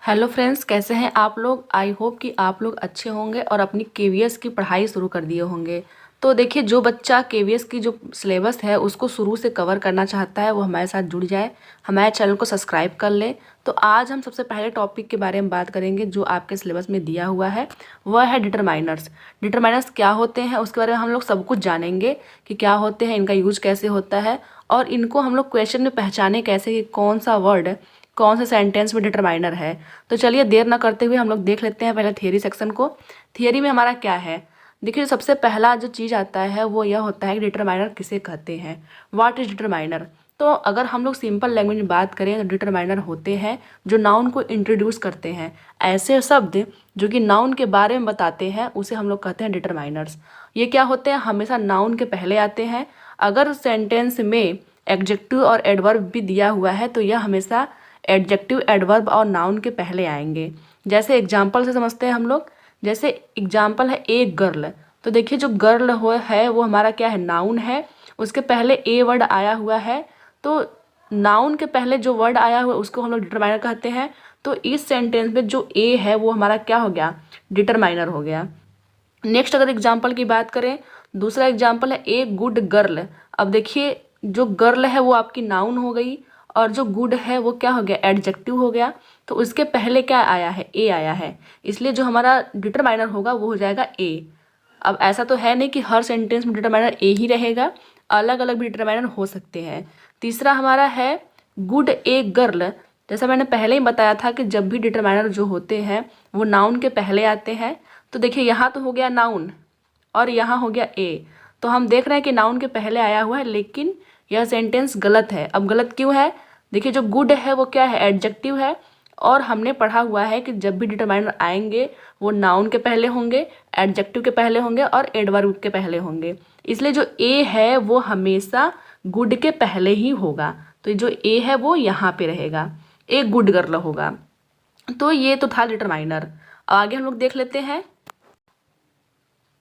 Hello friends, कैसे हैं आप लोग। आई होप कि आप लोग अच्छे होंगे और अपनी केवीएस की पढ़ाई शुरू कर दिए होंगे। तो देखिए, जो बच्चा केवीएस की जो सिलेबस है उसको शुरू से कवर करना चाहता है वो हमारे साथ जुड़ जाए, हमारे चैनल को सब्सक्राइब कर ले। तो आज हम सबसे पहले टॉपिक के बारे में बात करेंगे जो आपके सिलेबस में दिया हुआ है, वह है डिटरमाइनर्स। डिटरमाइनर्स क्या होते हैं उसके बारे में हम लोग सब कुछ जानेंगे कि क्या होते हैं, इनका यूज कैसे होता है और इनको हम लोग क्वेश्चन में पहचाने कैसे कि कौन सा वर्ड कौन से सेंटेंस में डिटरमाइनर है। तो चलिए देर ना करते हुए हम लोग देख लेते हैं पहले थियरी सेक्शन को। थियरी में हमारा क्या है, देखिए सबसे पहला जो चीज़ आता है वो यह होता है कि डिटरमाइनर किसे कहते हैं। What is determiner. तो अगर हम लोग सिंपल लैंग्वेज में बात करें तो डिटरमाइनर होते हैं जो नाउन को इंट्रोड्यूस करते हैं। ऐसे शब्द जो कि नाउन के बारे में बताते हैं उसे हम लोग कहते हैं डिटरमाइनर्स। ये क्या होते हैं, हमेशा नाउन के पहले आते हैं। अगर सेंटेंस में एडजेक्टिव और एडवर्ब भी दिया हुआ है तो यह हमेशा एडजेक्टिव एडवर्ब और नाउन के पहले आएंगे। जैसे एग्जाम्पल से समझते हैं हम लोग। जैसे एग्जाम्पल है ए गर्ल। तो देखिए जो गर्ल हो है वो हमारा क्या है, नाउन है। उसके पहले ए वर्ड आया हुआ है, तो नाउन के पहले जो वर्ड आया हुआ है उसको हम लोग डिटरमाइनर कहते हैं। तो इस सेंटेंस में जो ए है वो हमारा क्या हो गया, डिटरमाइनर हो गया। नेक्स्ट अगर एग्जाम्पल की बात करें, दूसरा एग्जाम्पल है ए गुड गर्ल। अब देखिए जो गर्ल है वो आपकी नाउन हो गई और जो गुड है वो क्या हो गया, एडजेक्टिव हो गया। तो उसके पहले क्या आया है, ए आया है, इसलिए जो हमारा डिटरमाइनर होगा वो हो जाएगा ए। अब ऐसा तो है नहीं कि हर सेंटेंस में डिटरमाइनर ए ही रहेगा, अलग अलग भी डिटरमाइनर हो सकते हैं। तीसरा हमारा है गुड ए गर्ल। जैसा मैंने पहले ही बताया था कि जब भी डिटरमाइनर जो होते हैं वो नाउन के पहले आते हैं। तो देखिए यहाँ तो हो गया नाउन और यहाँ हो गया ए। तो हम देख रहे हैं कि नाउन के पहले आया हुआ है, लेकिन यह सेंटेंस गलत है। अब गलत क्यों है, देखिए जो गुड है वो क्या है, एडजेक्टिव है। और हमने पढ़ा हुआ है कि जब भी डिटरमाइनर आएंगे वो नाउन के पहले होंगे, एडजेक्टिव के पहले होंगे और एडवर्ब के पहले होंगे। इसलिए जो ए है वो हमेशा गुड के पहले ही होगा। तो जो ए है वो यहाँ पे रहेगा, ए गुड गर्ल होगा। तो ये तो था डिटरमाइनर। आगे हम लोग देख लेते हैं।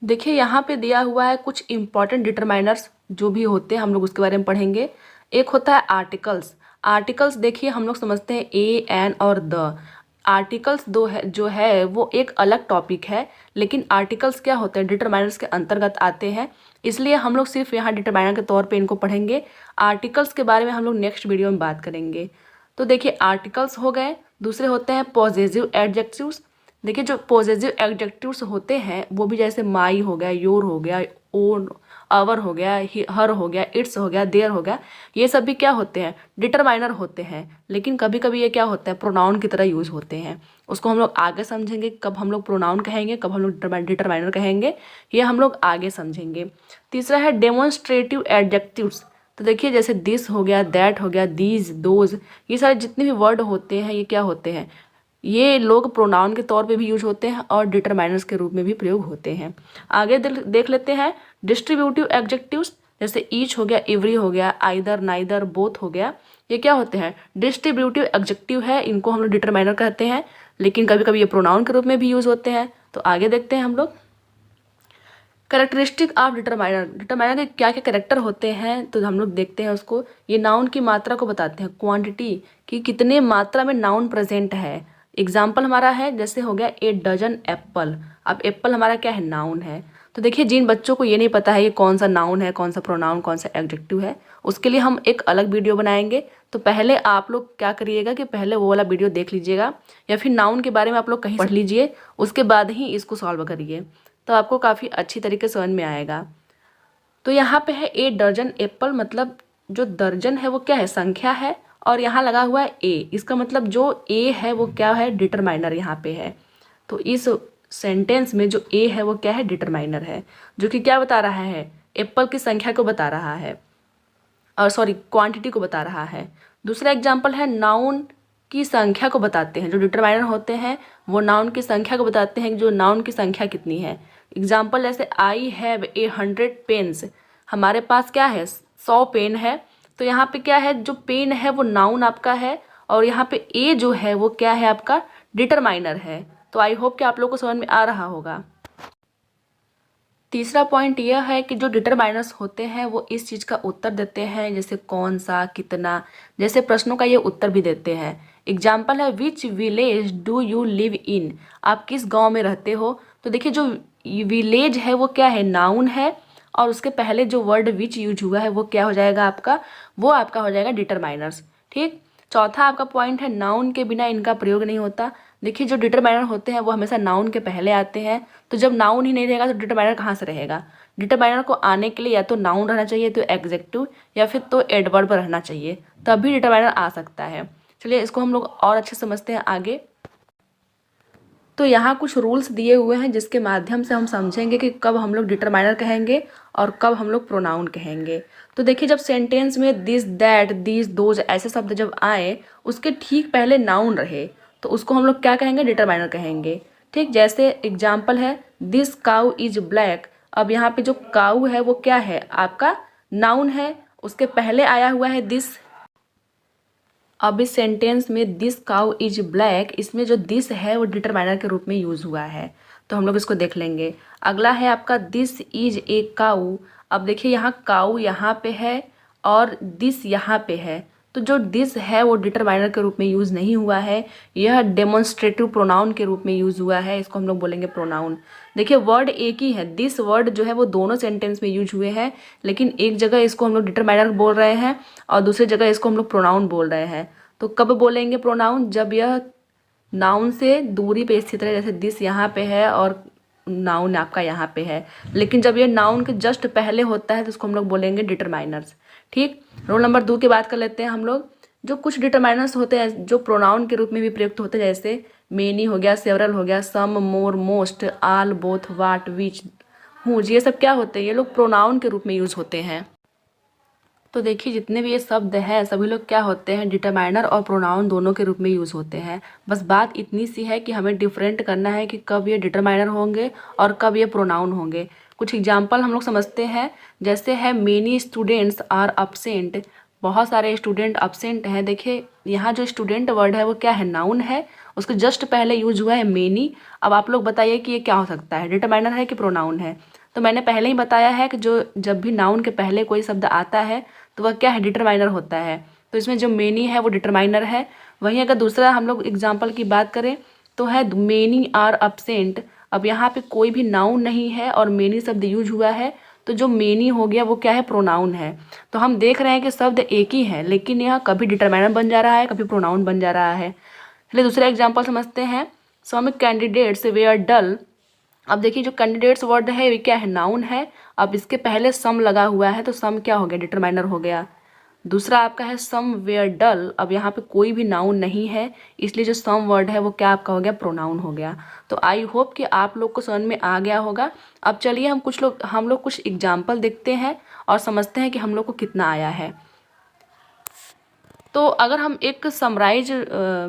देखिए यहाँ पे दिया हुआ है कुछ इंपॉर्टेंट डिटरमाइनर्स जो भी होते हैं, हम लोग उसके बारे में पढ़ेंगे। एक होता है आर्टिकल्स। आर्टिकल्स देखिए हम लोग समझते हैं ए, एन और द। आर्टिकल्स दो है जो है वो एक अलग टॉपिक है, लेकिन आर्टिकल्स क्या होते हैं, डिटरमाइनर्स के अंतर्गत आते हैं। इसलिए हम लोग सिर्फ यहाँ डिटरमाइनर के तौर पे इनको पढ़ेंगे। आर्टिकल्स के बारे में हम लोग नेक्स्ट वीडियो में बात करेंगे। तो देखिए आर्टिकल्स हो गए। दूसरे होते हैं पॉजेसिव एडजेक्टिव्स। देखिए जो पॉजेसिव एडजेक्टिव्स होते हैं वो भी जैसे माई हो गया, योर हो गया, ओन, आवर हो गया, हर हो गया, इट्स हो गया, देयर हो गया, ये सब भी क्या होते हैं, डिटरमाइनर होते हैं। लेकिन कभी कभी ये क्या होता है, प्रोनाउन की तरह यूज होते हैं। उसको हम लोग आगे समझेंगे, कब हम लोग प्रोनाउन कहेंगे, कब हम लोग डिटरमाइनर कहेंगे, ये हम लोग आगे समझेंगे। तीसरा है डेमोन्स्ट्रेटिव एडजेक्टिव्स। तो देखिए जैसे दिस हो गया, दैट हो गया, दीज, दोज, ये सारे जितने भी वर्ड होते हैं ये क्या होते हैं, ये लोग प्रोनाउन के तौर पे भी यूज होते हैं और डिटरमाइनर्स के रूप में भी प्रयोग होते हैं। आगे देख लेते हैं डिस्ट्रीब्यूटिव एडजेक्टिव्स। जैसे ईच हो गया, एवरी हो गया, आइदर, नाइदर, बोथ हो गया, ये क्या होते हैं, डिस्ट्रीब्यूटिव एडजेक्टिव है। इनको हम लोग डिटरमाइनर कहते हैं, लेकिन कभी कभी ये प्रोनाउन के रूप में भी यूज होते हैं। तो आगे देखते हैं हम लोग कैरेक्टरिस्टिक ऑफ डिटरमाइनर। डिटरमाइनर के क्या क्या कैरेक्टर होते हैं तो हम लोग देखते हैं उसको। ये नाउन की मात्रा को बताते हैं, क्वांटिटी कि कितने मात्रा में नाउन प्रेजेंट है। एग्जाम्पल हमारा है जैसे हो गया ए डजन एप्पल। अब एप्पल हमारा क्या है, नाउन है। तो देखिए जिन बच्चों को ये नहीं पता है ये कौन सा नाउन है, कौन सा प्रोनाउन, कौन सा एडजेक्टिव है, उसके लिए हम एक अलग वीडियो बनाएंगे। तो पहले आप लोग क्या करिएगा कि पहले वो वाला वीडियो देख लीजिएगा, या फिर नाउन के बारे में आप लोग कहीं पढ़ लीजिए, उसके बाद ही इसको सॉल्व करिए, तो आपको काफ़ी अच्छी तरीके से समझ में आएगा। तो यहाँ पे है ए डजन एप्पल, मतलब जो दर्जन है वो क्या है, संख्या है, और यहाँ लगा हुआ है ए, इसका मतलब जो ए है वो क्या है, डिटरमाइनर यहाँ पे है। तो इस सेंटेंस में जो ए है वो क्या है, डिटरमाइनर है, जो कि क्या बता रहा है, एप्पल की संख्या को बता रहा है, और सॉरी क्वांटिटी को बता रहा है। दूसरा एग्जाम्पल है नाउन की संख्या को बताते हैं। जो डिटरमाइनर होते हैं वो नाउन की संख्या को बताते हैं, जो नाउन की संख्या कितनी है। एग्जाम्पल जैसे आई हैव ए 100 पेन्स, हमारे पास क्या है, 100 पेन है। तो यहाँ पे क्या है, जो पेन है वो नाउन आपका है, और यहाँ पे ए जो है वो क्या है, आपका डिटरमाइनर है। तो आई होप कि आप लोग को समझ में आ रहा होगा। तीसरा पॉइंट यह है कि जो डिटरमाइनर्स होते हैं वो इस चीज़ का उत्तर देते हैं, जैसे कौन सा, कितना, जैसे प्रश्नों का ये उत्तर भी देते हैं। एग्जाम्पल है which village do you live in, आप किस गांव में रहते हो। तो देखिए जो विलेज है वो क्या है, नाउन है, और उसके पहले जो वर्ड विच यूज हुआ है वो क्या हो जाएगा आपका, वो आपका हो जाएगा डिटरमाइनर्स। ठीक, चौथा आपका पॉइंट है नाउन के बिना इनका प्रयोग नहीं होता। देखिए जो डिटरमाइनर होते हैं वो हमेशा नाउन के पहले आते हैं, तो जब नाउन ही नहीं रहेगा तो डिटरमाइनर कहाँ से रहेगा। डिटरमाइनर को आने के लिए या तो नाउन रहना चाहिए, तो एग्जेक्टिव, या फिर तो एडवर्ब रहना चाहिए, तभी डिटरमाइनर आ सकता है। चलिए इसको हम लोग और अच्छे समझते हैं आगे। तो यहाँ कुछ रूल्स दिए हुए हैं जिसके माध्यम से हम समझेंगे कि कब हम लोग डिटरमाइनर कहेंगे और कब हम लोग प्रोनाउन कहेंगे। तो देखिए जब सेंटेंस में दिस, दैट, दिस, दोज ऐसे शब्द जब आए, उसके ठीक पहले नाउन रहे, तो उसको हम लोग क्या कहेंगे, डिटरमाइनर कहेंगे। ठीक, जैसे एग्जाम्पल है दिस काउ इज ब्लैक। अब यहाँ पे जो काउ है वो क्या है, आपका नाउन है, उसके पहले आया हुआ है दिस। अब इस सेंटेंस में दिस काउ इज ब्लैक, इसमें जो दिस है वो डिटरमाइनर के रूप में यूज हुआ है, तो हम लोग इसको देख लेंगे। अगला है आपका दिस इज ए काउ। अब देखिए यहाँ काउ यहाँ पे है और दिस यहाँ पे है, तो जो दिस है वो डिटरमाइनर के रूप में यूज नहीं हुआ है, यह डेमोन्स्ट्रेटिव प्रोनाउन के रूप में यूज हुआ है, इसको हम लोग बोलेंगे प्रोनाउन। देखिए वर्ड एक ही है, दिस वर्ड जो है वो दोनों सेंटेंस में यूज हुए हैं, लेकिन एक जगह इसको हम लोग डिटरमाइनर बोल रहे हैं और दूसरी जगह इसको हम लोग प्रोनाउन बोल रहे हैं। तो कब बोलेंगे प्रोनाउन, जब यह नाउन से दूरी पे स्थित है, जैसे दिस यहाँ पे है और नाउन आपका यहाँ पे है, लेकिन जब ये नाउन के जस्ट पहले होता है तो उसको हम लोग बोलेंगे डिटरमाइनर्स। ठीक, रोल नंबर 2 की बात कर लेते हैं हम लोग। जो कुछ डिटरमाइनर्स होते हैं जो प्रोनाउन के रूप में भी प्रयुक्त होते हैं, जैसे मेनी हो गया, सेवरल हो गया, सम, मोर, मोस्ट, आल, बोथ, वाट, विच, हुज, ये सब क्या होते हैं, ये लोग प्रोनाउन के रूप में यूज होते हैं। तो देखिए जितने भी ये शब्द हैं सभी लोग क्या होते हैं, डिटरमाइनर और प्रोनाउन दोनों के रूप में यूज़ होते हैं। बस बात इतनी सी है कि हमें डिफरेंट करना है कि कब ये डिटरमाइनर होंगे और कब ये प्रोनाउन होंगे। कुछ एग्जाम्पल हम लोग समझते हैं, जैसे है मेनी स्टूडेंट्स आर अपसेंट, बहुत सारे स्टूडेंट अपसेंट हैं। देखिए यहाँ जो स्टूडेंट वर्ड है वो क्या है, नाउन है, उसके जस्ट पहले यूज हुआ है मेनी। अब आप लोग बताइए कि ये क्या हो सकता है, डिटरमाइनर है कि प्रोनाउन है। तो मैंने पहले ही बताया है कि जो जब भी नाउन के पहले कोई शब्द आता है तो वह क्या है, डिटरमाइनर होता है। तो इसमें जो मेनी है वो डिटरमाइनर है। वहीं अगर दूसरा हम लोग एग्जाम्पल की बात करें तो है मेनी आर अपसेंट। अब यहाँ पे कोई भी नाउन नहीं है और मेनी शब्द यूज हुआ है, तो जो मेनी हो गया वो क्या है, प्रोनाउन है। तो हम देख रहे हैं कि शब्द एक ही है, लेकिन यह कभी डिटरमाइनर बन जा रहा है, कभी प्रोनाउन बन जा रहा है। चलिए दूसरा एग्जाम्पल समझते हैं। सम कैंडिडेट्स वेयर डल। अब देखिए जो कैंडिडेट्स वर्ड है ये क्या है, नाउन है। अब इसके पहले सम लगा हुआ है, तो सम क्या हो गया, डिटरमाइनर हो गया। दूसरा आपका है सम वेयर डल। अब यहाँ पे कोई भी नाउन नहीं है, इसलिए जो सम वर्ड है वो क्या आपका हो गया, प्रोनाउन हो गया। तो आई होप कि आप लोग को समझ में आ गया होगा। अब चलिए हम लोग कुछ एग्जाम्पल देखते हैं और समझते हैं कि हम लोग को कितना आया है। तो अगर हम एक समराइज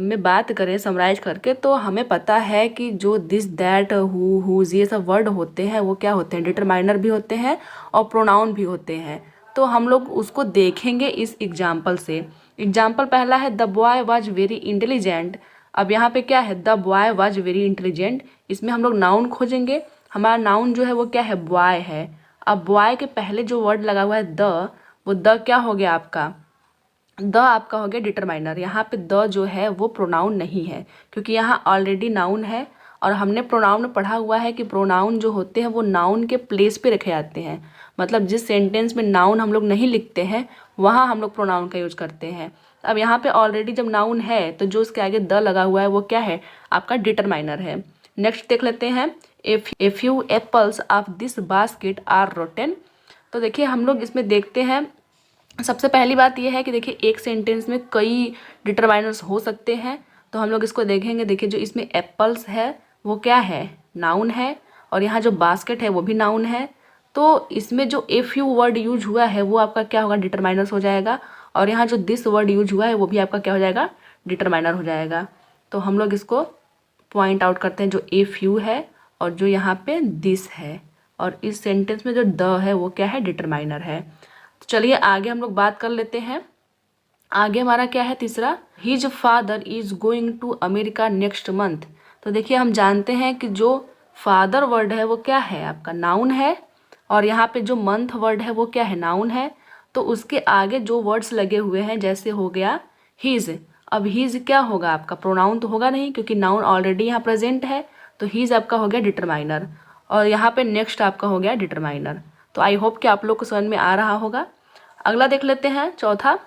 में बात करें, समराइज करके, तो हमें पता है कि जो दिस, दैट, हु, हुज, ये सब वर्ड होते हैं वो क्या होते हैं, डिटरमाइनर भी होते हैं और प्रोनाउन भी होते हैं। तो हम लोग उसको देखेंगे इस एग्जाम्पल से। एग्जाम्पल पहला है the boy was very intelligent. अब यहाँ पे क्या है, the boy was very intelligent, इसमें हम लोग नाउन खोजेंगे। हमारा नाउन जो है वो क्या है, बॉय है। अब बॉय के पहले जो वर्ड लगा हुआ है द, वो द क्या हो गया आपका, द आपका हो गया डिटरमाइनर। यहाँ पे द जो है वो प्रोनाउन नहीं है, क्योंकि यहाँ ऑलरेडी नाउन है और हमने प्रोनाउन में पढ़ा हुआ है कि प्रोनाउन जो होते हैं वो नाउन के प्लेस पे रखे जाते हैं। मतलब जिस सेंटेंस में नाउन हम लोग नहीं लिखते हैं वहाँ हम लोग प्रोनाउन का यूज करते हैं। अब यहाँ पे ऑलरेडी जब नाउन है तो जो उसके आगे द लगा हुआ है वो क्या है, आपका डिटरमाइनर है। नेक्स्ट देख लेते हैं, a few apples of this basket are rotten. तो देखिए हम लोग इसमें देखते हैं, सबसे पहली बात यह है कि देखिए एक सेंटेंस में कई डिटरमाइनर्स हो सकते हैं, तो हम लोग इसको देखेंगे। देखिए जो इसमें एप्पल्स है वो क्या है, नाउन है, और यहाँ जो बास्केट है वो भी नाउन है। तो इसमें जो ए फ्यू वर्ड यूज हुआ है वो आपका क्या होगा, डिटरमाइनर्स हो जाएगा, और यहाँ जो दिस वर्ड यूज हुआ है वो भी आपका क्या हो जाएगा, डिटरमाइनर हो जाएगा। तो हम लोग इसको पॉइंट आउट करते हैं, जो ए फ्यू है और जो यहाँ पे दिस है, और इस सेंटेंस में जो द है वो क्या है, डिटरमाइनर है। तो चलिए आगे हम लोग बात कर लेते हैं। आगे हमारा क्या है, तीसरा, his father is going to America next month. तो देखिए हम जानते हैं कि जो फादर वर्ड है वो क्या है, आपका नाउन है, और यहाँ पे जो मंथ वर्ड है वो क्या है, नाउन है। तो उसके आगे जो वर्ड्स लगे हुए हैं, जैसे हो गया हिज, अब हीज़ क्या होगा आपका, प्रोनाउन तो होगा नहीं क्योंकि नाउन ऑलरेडी यहाँ प्रेजेंट है, तो हीज़ आपका हो गया डिटरमाइनर और यहाँ पे नेक्स्ट आपका हो गया डिटरमाइनर। तो आई होप कि आप लोग को समझ में आ रहा होगा। अगला देख लेते हैं चौथा,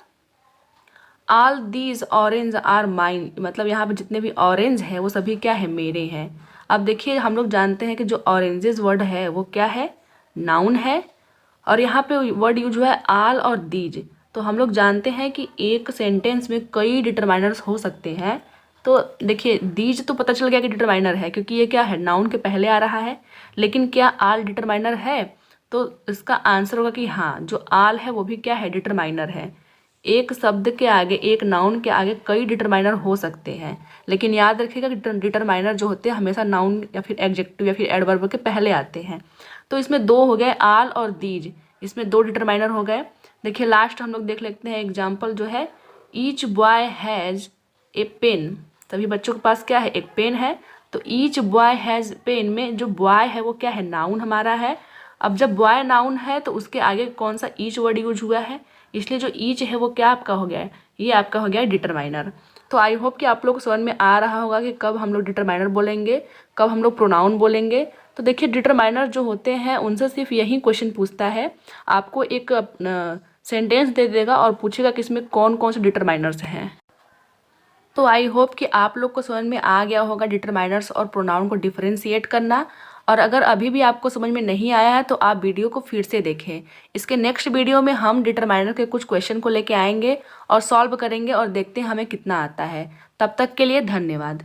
all these orange are mine, मतलब यहाँ पे जितने भी ऑरेंज हैं वो सभी क्या है, मेरे हैं। अब देखिए हम लोग जानते हैं कि जो ऑरेंजेस वर्ड है वो क्या है, नाउन है, और यहाँ पे वर्ड यूज हुआ है आल और दीज। तो हम लोग जानते हैं कि एक सेंटेंस में कई डिटरमाइनर्स हो सकते हैं। तो देखिए दीज तो पता चल गया कि डिटरमाइनर है क्योंकि ये क्या है, नाउन के पहले आ रहा है। लेकिन क्या आल डिटरमाइनर है, तो इसका आंसर होगा कि हाँ, जो आल है वो भी क्या है, डिटरमाइनर है। एक शब्द के आगे, एक नाउन के आगे कई डिटरमाइनर हो सकते हैं, लेकिन याद रखिएगा कि डिटरमाइनर जो होते हैं हमेशा नाउन या फिर एडजेक्टिव या फिर एडवर्ब के पहले आते हैं। तो इसमें दो हो गए, आल और दीज, इसमें दो डिटरमाइनर हो गए। देखिए लास्ट हम लोग देख लेते हैं एग्जाम्पल जो है, each boy has a pen, सभी बच्चों के पास क्या है, एक पेन है। तो ईच बॉय हैज़ पेन में जो बॉय है वो क्या है, नाउन हमारा है। अब जब बॉय नाउन है तो उसके आगे कौन सा ईच वर्ड यूज हुआ है, इसलिए जो ईच है वो क्या आपका हो गया है, ये आपका हो गया है डिटरमाइनर। तो आई होप कि आप लोग को समझ में आ रहा होगा कि कब हम लोग डिटरमाइनर बोलेंगे, कब हम लोग प्रोनाउन बोलेंगे। तो देखिए डिटरमाइनर जो होते हैं उनसे सिर्फ यही क्वेश्चन पूछता है, आपको एक सेंटेंस दे देगा और पूछेगा कि इसमें कौन कौन से डिटरमाइनर्स हैं। तो आई होप कि आप लोग को समझ में आ गया होगा डिटरमाइनर्स और प्रोनाउन को डिफरेंशिएट करना। और अगर अभी भी आपको समझ में नहीं आया है तो आप वीडियो को फिर से देखें। इसके नेक्स्ट वीडियो में हम डिटरमाइनर के कुछ क्वेश्चन को लेके आएंगे और सॉल्व करेंगे और देखते हैं हमें कितना आता है। तब तक के लिए धन्यवाद।